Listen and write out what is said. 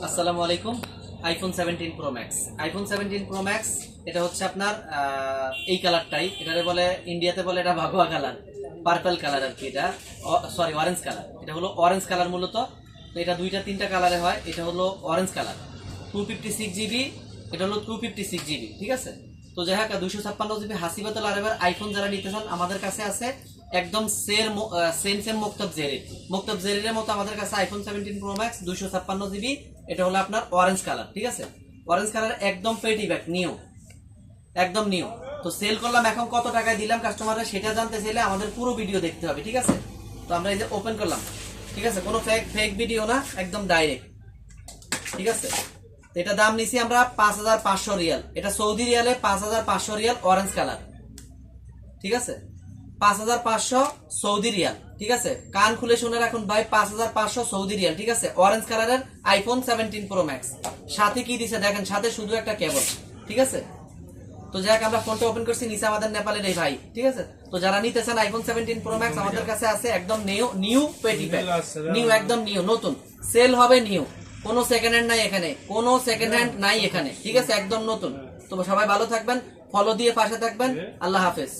আসসালামু আলাইকুম। IPhone 17 pro max, iPhone 17 pro max এটা হচ্ছে আপনার এই কালারটাই, এটারে বলে ইন্ডিয়াতে বলে এটা ভাগোয়া কালার, পার্পল কালার আর কি, এটা সরি অরেঞ্জ কালার। এটা হলো অরেঞ্জ কালার মূলত। তো এটা দুইটা তিনটা কালারে হয়। এটা হলো অরেঞ্জ কালার, 256 জিবি। এটা হলো 256 জিবি, ঠিক আছে। তো যাই হোক, 256 জিবি হাসিবাতুল আরবের আইফোন যারা নিতে চান আমাদের কাছে আছে একদম সেম মুক্তাব জেরির মতো আমাদের কাছে আইফোন 17 প্রো ম্যাক্স 256 জিবি। এটা হলো আপনার অরেঞ্জ কালার, ঠিক আছে। অরেঞ্জ কালার একদম পেটি ব্যাক নিউ, একদম নিউ। তো সেল করলাম, এখন কত টাকায় দিলাম কাস্টমাররা সেটা জানতে চাইলে আমাদের পুরো ভিডিও দেখতে হবে, ঠিক আছে। তো আমরা এই যে ওপেন করলাম, ঠিক আছে, কোনো ফেক ভিডিও না, একদম ডাইরেক্ট, ঠিক আছে। এটা দাম নিছি আমরা 5500 রিয়াল, এটা সৌদি রিয়ালে 5500 রিয়াল অরেঞ্জ কালার, ঠিক আছে। 5500 সৌদি রিয়াল, ঠিক আছে। কান খুলে শুনে রাখুন ভাই, 5500 সৌদি রিয়াল, ঠিক আছে। অরেঞ্জ কালারের আইফোন 17 প্রো ম্যাক্স। সাথে কি দিছে দেখেন, সাথে শুধু একটা কেবল, ঠিক আছে। তো যাই হোক, আমরা ফোনটা ওপেন করছি, নিচে আমাদের নেপালের এই ভাই, ঠিক আছে। তো যারা নিতে চান আইফোন 17 প্রো ম্যাক্স আমাদের কাছে আছে একদম নিউ পেটি প্যাক, নিউ, একদম নিউ, নতুন। সেল হবে নিউ, কোনো সেকেন্ড হ্যান্ড নাই এখানে, কোনো সেকেন্ড হ্যান্ড নাই এখানে, ঠিক আছে, একদম নতুন। তো সবাই ভালো থাকবেন, ফলো দিয়ে পাশে থাকবেন। আল্লাহ হাফেজ।